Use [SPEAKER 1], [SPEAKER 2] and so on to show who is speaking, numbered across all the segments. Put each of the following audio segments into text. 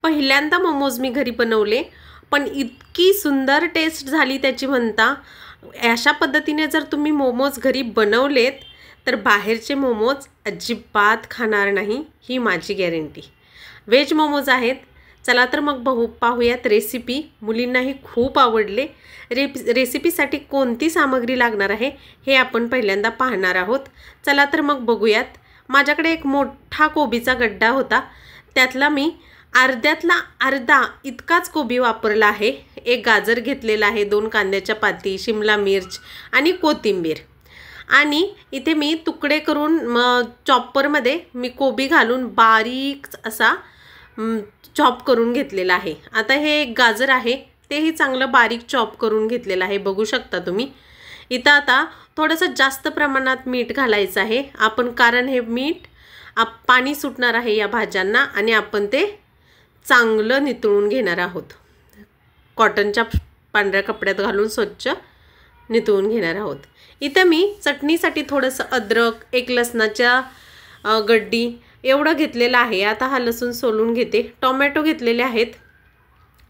[SPEAKER 1] पहिल्यांदा मोमोज मी घरी बनवले, पण इतकी सुंदर टेस्ट झाली त्याची म्हणता. अशा पद्धतीने जर तुम्ही मोमोज घरी बनवलेत तर बाहेरचे मोमोज अजिबात खाणार नाही, ही माझी गॅरंटी. व्हेज मोमोज आहेत. चला तर मग पाहूयात रेसिपी. मुलींनाही खूप आवडले. रेसिपीसाठी कोणती सामग्री लागणार आहे हे आपण पहिल्यांदा पाहणार आहोत. चला तर मग बघूयात. माझ्याकडे एक मोठा कोबीचा गड्डा होता, त्यातला मी अर्ध्यातला अर्धा इतकाच कोबी वापरला आहे. एक गाजर घेतलेला आहे, 2 कांद्याच्या पाती, शिमला मिर्च आणि कोथिंबीर. आणि इथे मी तुकडे करून चॉपरमध्ये मी कोबी घालून बारीक असा चॉप करून घेतलेला आहे. आता हे एक गाजर आहे, तेही चांगलं बारीक चॉप करून घेतलेलं आहे, बघू शकता तुम्ही. इथं आता थोडंसं जास्त प्रमाणात मीठ घालायचं आहे आपण, कारण हे मीठ पाणी सुटणार आहे या भाज्यांना आणि आपण ते चांगलं नितळून घेणार आहोत. कॉटनच्या पांढऱ्या कपड्यात घालून स्वच्छ नितळून घेणार आहोत. इथं मी चटणीसाठी थोडंसं अद्रक, एक लसणाच्या गड्डी एवढं घेतलेलं आहे. आता हा लसूण सोलून घेते. टोमॅटो घेतलेले आहेत,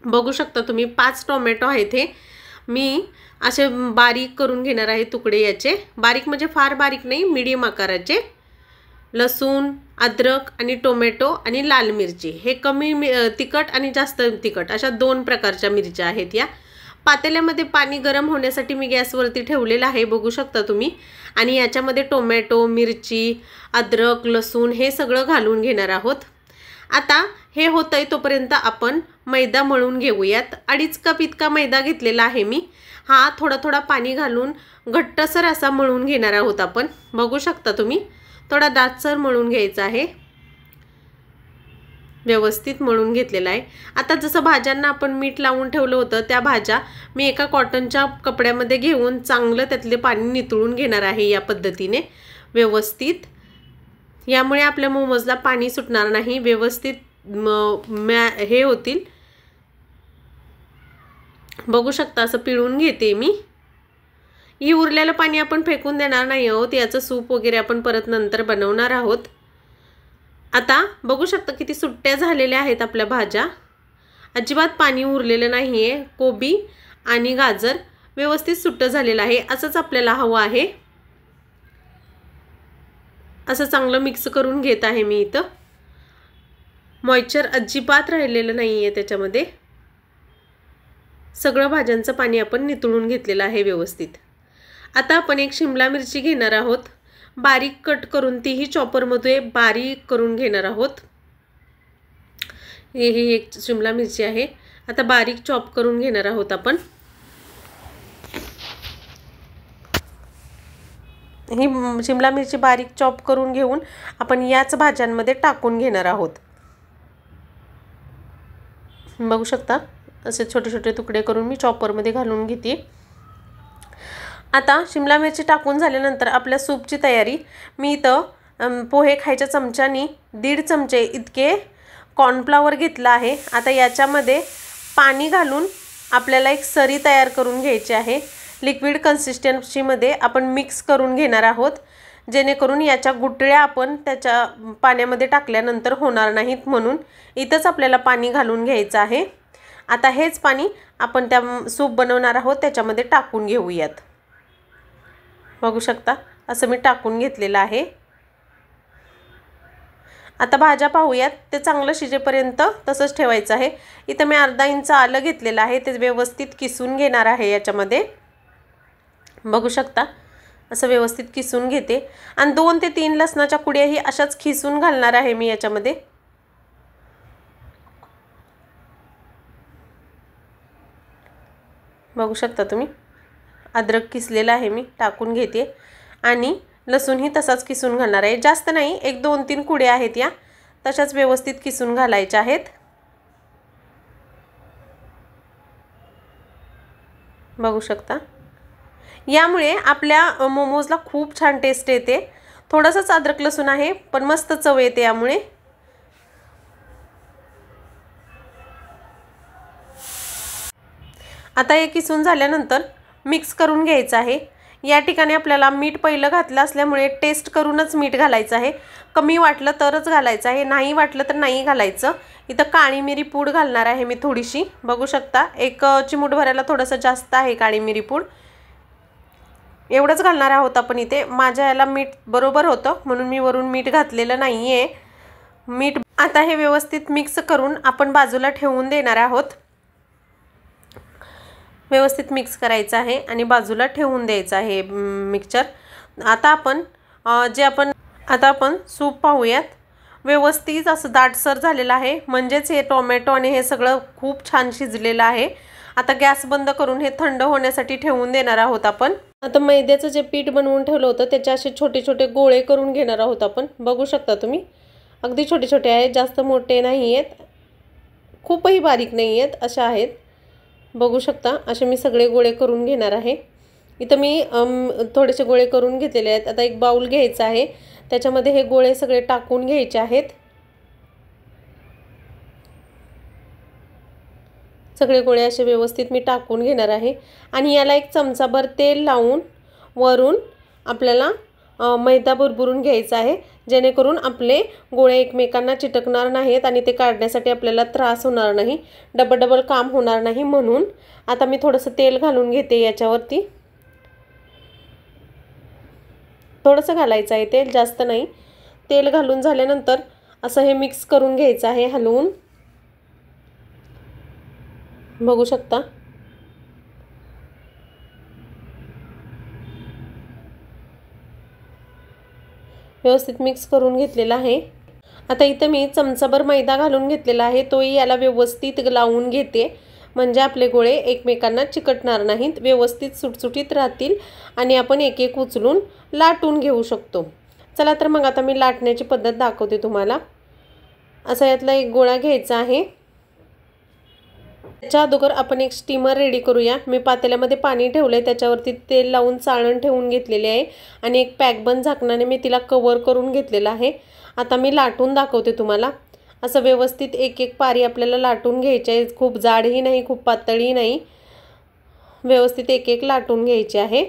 [SPEAKER 1] बघू शकता तुम्ही. 5 टोमॅटो आहेत. हे मी असे बारीक करून घेणार आहे तुकडे याचे. बारीक म्हणजे फार बारीक नाही, मीडियम आकाराचे. लसूण, अद्रक आणि टोमॅटो आणि लाल मिरची, हे कमी तिखट आणि जास्त तिखट अशा 2 प्रकारच्या मिरच्या आहेत. या पातेल्यामध्ये पाणी गरम होण्यासाठी मी गॅसवरती ठेवलेलं आहे, बघू शकता तुम्ही. आणि याच्यामध्ये टोमॅटो, मिरची, अद्रक, लसूण हे सगळं घालून घेणार आहोत. आता हे होतंय तोपर्यंत आपण मैदा मळून घेऊयात. 2.5 कप इतका मैदा घेतलेला आहे मी. हा थोडा थोडा पाणी घालून घट्टसर असा मळून घेणार आहोत आपण, बघू शकता तुम्ही. थोडा दाटसर मळून घ्यायचा आहे, व्यवस्थित मळून घेतलेला आहे. आता जसं भाज्यांना आपण मीठ लावून ठेवलं होतं, त्या भाज्या मी एका कॉटनच्या कपड्यामध्ये घेऊन चांगलं त्यातले पाणी नितळून घेणार आहे या पद्धतीने व्यवस्थित. यामुळे आपल्या मोमोजला पाणी सुटणार नाही, व्यवस्थित हे होतील. बघू शकता असं पिळून घेते मी. ही उरलेलं पाणी आपण फेकून देणार नाही आहोत, याचं सूप वगैरे आपण परत नंतर बनवणार आहोत. आता बघू शकता किती सुट्ट्या झालेल्या आहेत आपल्या भाज्या, अजिबात पाणी उरलेलं नाही आहे. कोबी आणि गाजर व्यवस्थित सुट्टं झालेलं आहे. असंच आपल्याला हवं आहे. असं चांगलं मिक्स करून घेत आहे मी. इथं मॉइश्चर अजिबात राहिलेलं नाही आहे त्याच्यामध्ये. सगळं भाज्यांचं पाणी आपण नितळून घेतलेलं आहे व्यवस्थित. आता आपण एक शिमला मिरची घेणार आहोत, बारीक कट करून, तीही चॉपरमध्ये बारीक करून घेणार आहोत. ही एक शिमला मिरची आहे, आता बारीक चॉप करून घेणार आहोत आपण. ही शिमला मिरची बारीक चॉप करून घेऊन आपण याच भाज्यांमध्ये टाकून घेणार आहोत. बघू शकता असे छोटे छोटे तुकडे करून मी चॉपरमध्ये घालून घेते. आता शिमला मिरची टाकून झाल्यानंतर आपल्या सूपची तयारी. मी इथं पोहे खायच्या चमच्यानी 1.5 चमचे इतके कॉर्नफ्लॉवर घेतला आहे. आता याच्यामध्ये पाणी घालून आपल्याला एक सरी तयार करून घ्यायची आहे. लिक्विड कन्सिस्टन्सीमध्ये आपण मिक्स करून घेणार आहोत, जेणेकरून याच्या गुठळ्या आपण त्याच्या पाण्यामध्ये टाकल्यानंतर होणार नाहीत, म्हणून इथंच आपल्याला पाणी घालून घ्यायचं आहे. आता हेच पाणी आपण त्या सूप बनवणार आहोत त्याच्यामध्ये टाकून घेऊयात. बघू शकता असं मी टाकून घेतलेलं आहे. आता भाज्या पाहूयात. ते चांगलं शिजेपर्यंत तसंच ठेवायचं आहे. इथं मी अर्धा इंच आलं घेतलेलं आहे, ते व्यवस्थित किसून घेणार आहे याच्यामध्ये. बघू शकता असं व्यवस्थित किसून घेते. आणि 2 ते 3 लसणाच्या कुड्याही अशाच खिसून घालणार आहे मी याच्यामध्ये. बघू शकता तुम्ही. अद्रक किसलेला आहे मी, टाकून घेते. आणि लसूणही तसाच किसून घालणार आहे, जास्त नाही, एक 2-3 कुड्या आहेत या, तशाच व्यवस्थित किसून घालायच्या आहेत. बघू शकता. यामुळे आपल्या मोमोजला खूप छान टेस्ट येते. थोडंसंच अद्रक लसूण आहे पण मस्त चव येते यामुळे. आता हे किसून झाल्यानंतर मिक्स करून घ्यायचं आहे. या ठिकाणी आपल्याला मीठ पहिलं घातलं असल्यामुळे टेस्ट करूनच मीठ घालायचं आहे. कमी वाटलं तरच घालायचं आहे, नाही वाटलं तर नाही घालायचं. इथं काळी मिरी पूड घालणार आहे मी थोडीशी, बघू शकता. एक चिमूट भरायला थोडंसं जास्त आहे काळी मिरी पूड. एवढंच घालणार आहोत आपण इथे. माझ्या याला मीठ बरोबर होतं म्हणून मी वरून मीठ घातलेलं नाही आहे. मीठ आता हे व्यवस्थित मिक्स करून आपण बाजूला ठेवून देणार आहोत. व्यवस्थित मिक्स करायचं आहे आणि बाजूला ठेवून द्यायचं आहे मिक्सचर. आता आपण सूप पाहूयात. व्यवस्थित असं दाटसर झालेलं आहे, म्हणजेच हे टोमॅटो आणि हे सगळं खूप छान शिजलेलं आहे. आता गॅस बंद करून हे थंड होण्यासाठी ठेवून देणार आहोत आपण. आता मैद्याचं जे पीठ बनवून ठेवलं होतं त्याचे असे छोटे छोटे गोळे करून घेणार आहोत आपण. बघू शकता तुम्ही, अगदी छोटे छोटे आहेत, जास्त मोठे नाही आहेत, खूपही बारीक नाही आहेत, अशा आहेत. बघू शकता असे मी सगळे गोळे करून घेणार आहे. इथं मी थोडेसे गोळे करून घेतलेले आहेत. आता एक बाउल घ्यायचा आहे, त्याच्यामध्ये हे गोळे सगळे टाकून घ्यायचे आहेत. सगळे गोळे असे व्यवस्थित मी टाकून घेणार आहे आणि याला एक चमचाभर तेल लावून वरून आपल्याला मैदा भुरभुरून घ्यायचा आहे, जेणेकरून आपले गोळे एकमेकांना चिटकणार नाहीत आणि ते काढण्यासाठी आपल्याला त्रास होणार नाही, डबल काम होणार नाही. म्हणून आता मी थोडंसं तेल घालून घेते याच्यावरती. थोडंसं घालायचं आहे तेल, जास्त नाही. तेल घालून झाल्यानंतर असं हे मिक्स करून घ्यायचं आहे हलवून. बघू शकता. व्यवस्थित मिक्स करून घेतलेला आहे. आता इथं मी चमचाभर मैदा घालून घेतलेला आहे, तोही याला व्यवस्थित लावून घेते, म्हणजे आपले गोळे एकमेकांना चिकटणार नाहीत, व्यवस्थित सुटसुटीत राहतील आणि आपण एक एक उचलून लाटून घेऊ शकतो. चला तर मग आता मी लाटण्याची पद्धत दाखवते तुम्हाला. असा यातला एक गोळा घ्यायचा आहे. त्याच्या अगोदर आपण एक स्टीमर रेडी करूया. मी पातेल्यामध्ये पाणी ठेवलंय, त्याच्यावरती तेल लावून चाळण ठेवून घेतलेले आहे आणि एक पॅकबंद झाकणाने मी तिला कव्हर करून घेतलेला आहे. आता मी लाटून दाखवते तुम्हाला. असं व्यवस्थित एक एक पारी आपल्याला लाटून घ्यायची आहे. खूप जाडही नाही, खूप पातळही नाही, व्यवस्थित एक एक लाटून घ्यायची आहे.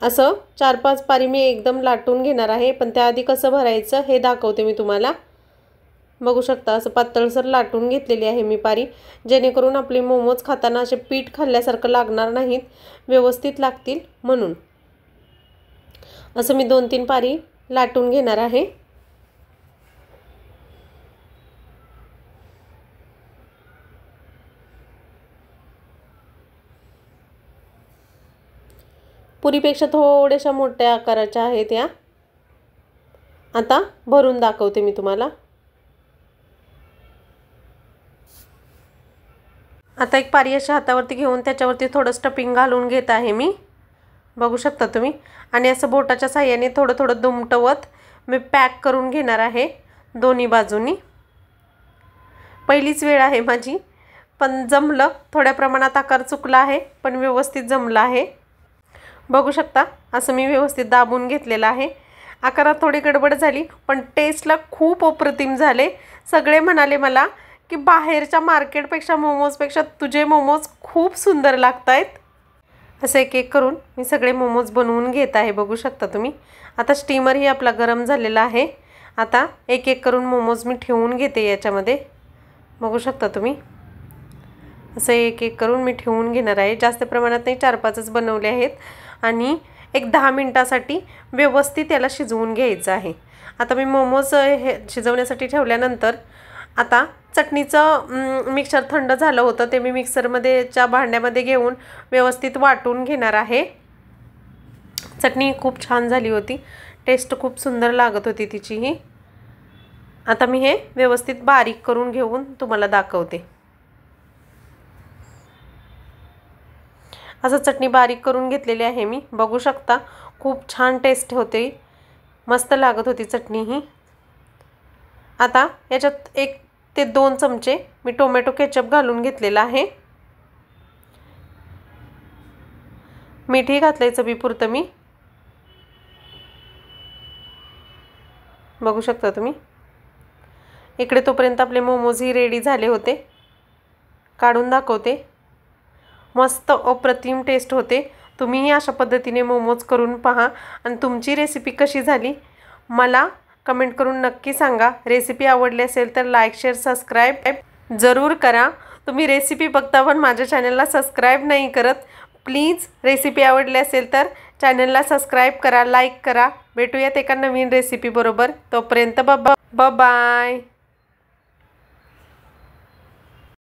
[SPEAKER 1] असं 4-5 पारी मी एकदम लाटून घेणार आहे, पण त्याआधी कसं भरायचं हे दाखवते मी तुम्हाला. बघू शकता असं पातळसर लाटून घेतलेली आहे मी पारी, जेणेकरून आपले मोमोज खाताना असे पीठ खाल्ल्यासारखं लागणार नाहीत, व्यवस्थित लागतील म्हणून. असं मी 2-3 पारी लाटून घेणार आहे. पुरीपेक्षा थोड्याशा मोठ्या आकाराच्या आहेत या. आता भरून दाखवते मी तुम्हाला. आता एक पारी अशा हातावरती घेऊन त्याच्यावरती थोडं स्टफिंग घालून घेत आहे मी. बघू शकता तुम्ही. आणि असं बोटाच्या साहाय्याने थोडं थोडं दुमटवत मी पॅक करून घेणार आहे दोन्ही बाजूनी. पहिलीच वेळ आहे माझी, पण जमलं. थोड्या प्रमाणात आकार चुकला आहे, पण व्यवस्थित जमला आहे. बघू शकता असं मी व्यवस्थित दाबून घेतलेलं आहे. आकारात थोडी गडबड झाली, पण टेस्टला खूप अप्रतिम झाले. सगळे म्हणाले मला की बाहेरच्या मार्केटपेक्षा मोमोजपेक्षा तुझे मोमोज खूप सुंदर लागत आहेत. असं एक एक करून मी सगळे मोमोज बनवून घेत आहे. बघू शकता तुम्ही. आता स्टीमरही आपला गरम झालेला आहे. आता एक एक करून मोमोज मी ठेवून घेते याच्यामध्ये. बघू शकता तुम्ही. असं एक एक करून मी ठेवून घेणार आहे. जास्त प्रमाणात नाही, 4-5च बनवले आहेत आणि एक 10 मिनिटासाठी व्यवस्थित याला शिजवून घ्यायचं आहे. आता मी मोमोज हे शिजवण्यासाठी ठेवल्यानंतर आता चटणीचं मिक्सर थंड झालं होतं, ते मी मिक्सरमध्येच्या भांड्यामध्ये घेऊन व्यवस्थित वाटून घेणार आहे. चटणी खूप छान झाली होती, टेस्ट खूप सुंदर लागत होती तिचीही. आता मी हे व्यवस्थित बारीक करून घेऊन तुम्हाला दाखवते. असं चटणी बारीक करून घेतलेली आहे मी. बघू शकता खूप छान टेस्ट होते, मस्त लागत होती चटणी ही. आता याच्यात 1 ते 2 चमचे मी टोमॅटो केचप घालून घेतलेला आहे. मीठही घातलंय चवीपुरतं मी. बघू शकता तुम्ही. इकडे तोपर्यंत आपले मोमोज ही रेडी झाले होते. काढून दाखवते. मस्त अप्रतिम टेस्ट होते। तुम्हीही अशा पद्धतीने मोमोज करून पहा आणि तुमची रेसिपी कशी झाली मला कमेंट करून नक्की सांगा। रेसिपी आवडली असेल तर लाईक शेअर सबस्क्राईब जरूर करा। तुम्ही रेसिपी बघता पण माझ्या चॅनलला सबस्क्राईब नाही करत, प्लीज रेसिपी आवडली असेल तर चॅनलला सबस्क्राईब करा, लाईक करा। भेटूयात एका नवीन रेसिपी बरोबर, तोपर्यंत बाय।